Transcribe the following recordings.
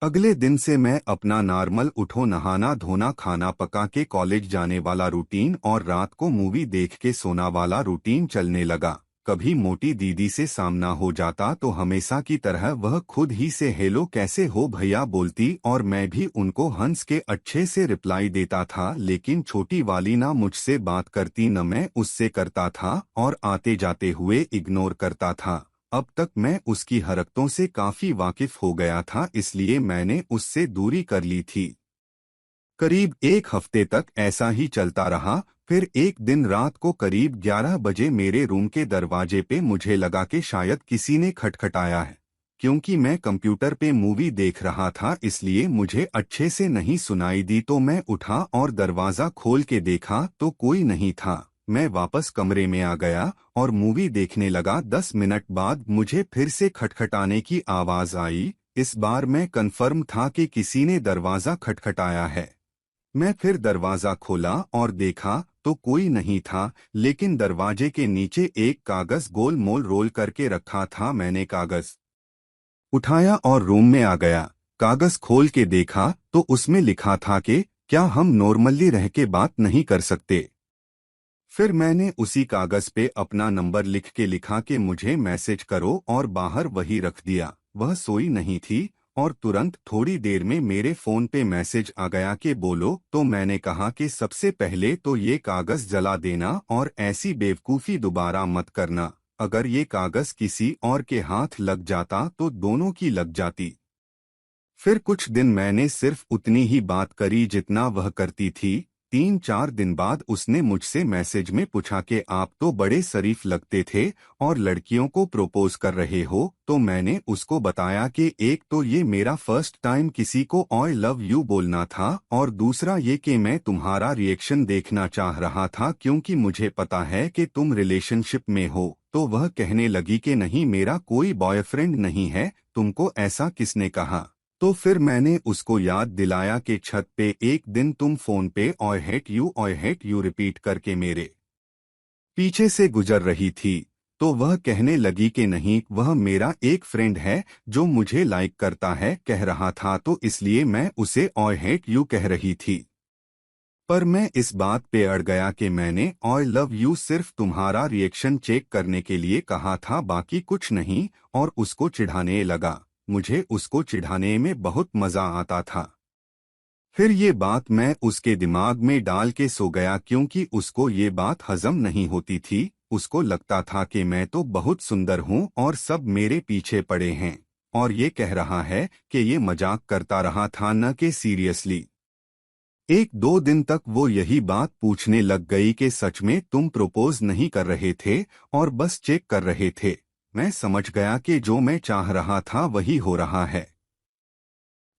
अगले दिन से मैं अपना नॉर्मल उठो नहाना धोना खाना पका के कॉलेज जाने वाला रूटीन और रात को मूवी देख के सोना वाला रूटीन चलने लगा। कभी मोटी दीदी से सामना हो जाता तो हमेशा की तरह वह खुद ही से हेलो कैसे हो भैया बोलती और मैं भी उनको हंस के अच्छे से रिप्लाई देता था, लेकिन छोटी वाली ना मुझसे बात करती न मैं उससे करता था और आते जाते हुए इग्नोर करता था। अब तक मैं उसकी हरकतों से काफी वाकिफ हो गया था, इसलिए मैंने उससे दूरी कर ली थी। करीब एक हफ्ते तक ऐसा ही चलता रहा। फिर एक दिन रात को करीब 11 बजे मेरे रूम के दरवाजे पे मुझे लगा कि शायद किसी ने खटखटाया है। क्योंकि मैं कंप्यूटर पे मूवी देख रहा था इसलिए मुझे अच्छे से नहीं सुनाई दी, तो मैं उठा और दरवाज़ा खोल के देखा तो कोई नहीं था। मैं वापस कमरे में आ गया और मूवी देखने लगा। 10 मिनट बाद मुझे फिर से खटखटाने की आवाज़ आई। इस बार मैं कंफर्म था कि किसी ने दरवाज़ा खटखटाया है। मैं फिर दरवाज़ा खोला और देखा तो कोई नहीं था, लेकिन दरवाजे के नीचे एक कागज़ गोल मोल रोल करके रखा था। मैंने कागज़ उठाया और रूम में आ गया। कागज़ खोल के देखा तो उसमें लिखा था कि क्या हम नॉर्मली रह के बात नहीं कर सकते। फिर मैंने उसी कागज़ पे अपना नंबर लिख के लिखा कि मुझे मैसेज करो और बाहर वही रख दिया। वह सोई नहीं थी और तुरंत थोड़ी देर में मेरे फ़ोन पे मैसेज आ गया कि बोलो। तो मैंने कहा कि सबसे पहले तो ये कागज़ जला देना और ऐसी बेवकूफ़ी दोबारा मत करना। अगर ये कागज़ किसी और के हाथ लग जाता तो दोनों की लग जाती। फिर कुछ दिन मैंने सिर्फ उतनी ही बात करी जितना वह करती थी। 3-4 दिन बाद उसने मुझसे मैसेज में पूछा कि आप तो बड़े शरीफ लगते थे और लड़कियों को प्रपोज कर रहे हो। तो मैंने उसको बताया कि एक तो ये मेरा फर्स्ट टाइम किसी को आई लव यू बोलना था और दूसरा ये कि मैं तुम्हारा रिएक्शन देखना चाह रहा था, क्योंकि मुझे पता है कि तुम रिलेशनशिप में हो। तो वह कहने लगी कि नहीं, मेरा कोई बॉयफ्रेंड नहीं है। तुमको ऐसा किसने कहा? तो फिर मैंने उसको याद दिलाया कि छत पे एक दिन तुम फोन पे आई हेट यू रिपीट करके मेरे पीछे से गुजर रही थी। तो वह कहने लगी कि नहीं, वह मेरा एक फ्रेंड है जो मुझे लाइक करता है कह रहा था, तो इसलिए मैं उसे आई हेट यू कह रही थी। पर मैं इस बात पे अड़ गया कि मैंने आई लव यू सिर्फ तुम्हारा रिएक्शन चेक करने के लिए कहा था, बाकी कुछ नहीं। और उसको चिढ़ाने लगा। मुझे उसको चिढ़ाने में बहुत मजा आता था। फिर ये बात मैं उसके दिमाग में डाल के सो गया, क्योंकि उसको ये बात हजम नहीं होती थी। उसको लगता था कि मैं तो बहुत सुंदर हूँ और सब मेरे पीछे पड़े हैं, और ये कह रहा है कि ये मजाक करता रहा था न कि सीरियसली। 1-2 दिन तक वो यही बात पूछने लग गई कि सच में तुम प्रपोज नहीं कर रहे थे और बस चेक कर रहे थे। मैं समझ गया कि जो मैं चाह रहा था वही हो रहा है।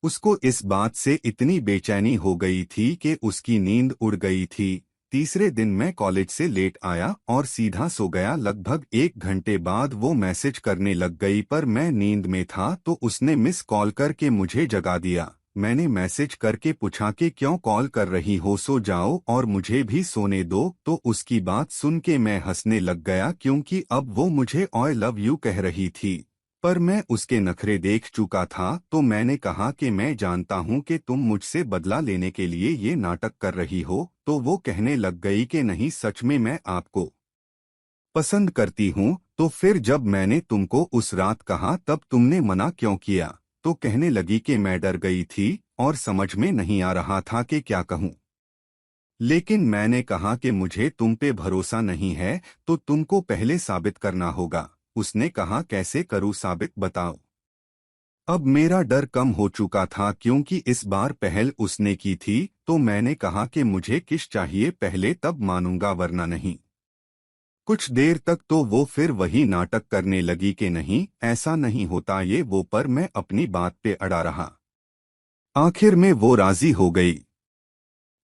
उसको इस बात से इतनी बेचैनी हो गई थी कि उसकी नींद उड़ गई थी। तीसरे दिन मैं कॉलेज से लेट आया और सीधा सो गया। लगभग 1 घंटे बाद वो मैसेज करने लग गई, पर मैं नींद में था तो उसने मिस कॉल करके मुझे जगा दिया। मैंने मैसेज करके पूछा कि क्यों कॉल कर रही हो, सो जाओ और मुझे भी सोने दो। तो उसकी बात सुन के मैं हंसने लग गया, क्योंकि अब वो मुझे आई लव यू कह रही थी। पर मैं उसके नखरे देख चुका था। तो मैंने कहा कि मैं जानता हूं कि तुम मुझसे बदला लेने के लिए ये नाटक कर रही हो। तो वो कहने लग गई कि नहीं, सच में मैं आपको पसंद करती हूं। तो फिर जब मैंने तुमको उस रात कहा तब तुमने मना क्यों किया? तो कहने लगी कि मैं डर गई थी और समझ में नहीं आ रहा था कि क्या कहूं। लेकिन मैंने कहा कि मुझे तुम पे भरोसा नहीं है, तो तुमको पहले साबित करना होगा। उसने कहा कैसे करूं साबित, बताओ। अब मेरा डर कम हो चुका था, क्योंकि इस बार पहल उसने की थी। तो मैंने कहा कि मुझे किस चाहिए पहले, तब मानूंगा वरना नहीं। कुछ देर तक तो वो फिर वही नाटक करने लगी कि नहीं ऐसा नहीं होता ये वो, पर मैं अपनी बात पे अड़ा रहा। आखिर में वो राजी हो गई।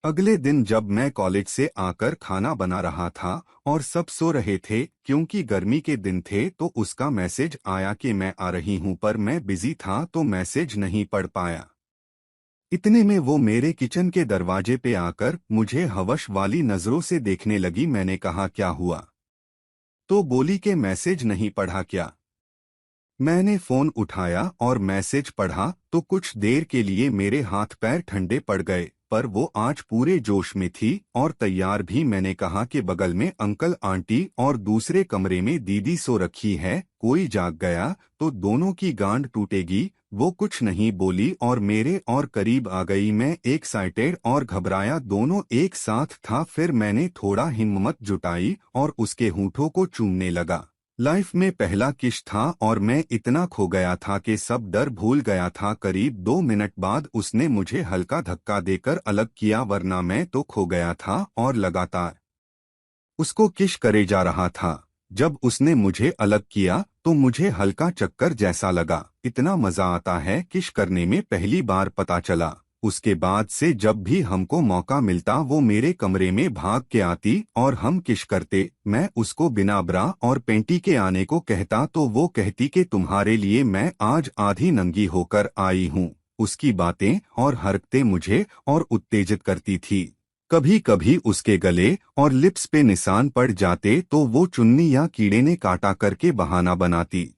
अगले दिन जब मैं कॉलेज से आकर खाना बना रहा था और सब सो रहे थे, क्योंकि गर्मी के दिन थे, तो उसका मैसेज आया कि मैं आ रही हूं, पर मैं बिजी था तो मैसेज नहीं पढ़ पाया। इतने में वो मेरे किचन के दरवाजे पे आकर मुझे हवश वाली नजरों से देखने लगी। मैंने कहा क्या हुआ? तो बोली कि मैसेज नहीं पढ़ा क्या? मैंने फोन उठाया और मैसेज पढ़ा तो कुछ देर के लिए मेरे हाथ पैर ठंडे पड़ गए, पर वो आज पूरे जोश में थी और तैयार भी। मैंने कहा कि बगल में अंकल आंटी और दूसरे कमरे में दीदी सो रखी है, कोई जाग गया तो दोनों की गांड टूटेगी। वो कुछ नहीं बोली और मेरे और करीब आ गई। मैं एक्साइटेड और घबराया दोनों एक साथ था। फिर मैंने थोड़ा हिम्मत जुटाई और उसके होठों को चूमने लगा। लाइफ में पहला किस था और मैं इतना खो गया था कि सब डर भूल गया था। करीब 2 मिनट बाद उसने मुझे हल्का धक्का देकर अलग किया, वरना मैं तो खो गया था और लगातार उसको किस करे जा रहा था। जब उसने मुझे अलग किया तो मुझे हल्का चक्कर जैसा लगा। इतना मजा आता है किस करने में, पहली बार पता चला। उसके बाद से जब भी हमको मौका मिलता वो मेरे कमरे में भाग के आती और हम किस करते। मैं उसको बिना ब्रा और पेंटी के आने को कहता तो वो कहती कि तुम्हारे लिए मैं आज आधी नंगी होकर आई हूँ। उसकी बातें और हरकतें मुझे और उत्तेजित करती थी। कभी कभी उसके गले और लिप्स पे निशान पड़ जाते तो वो चुन्नी या कीड़े ने काटा करके बहाना बनाती।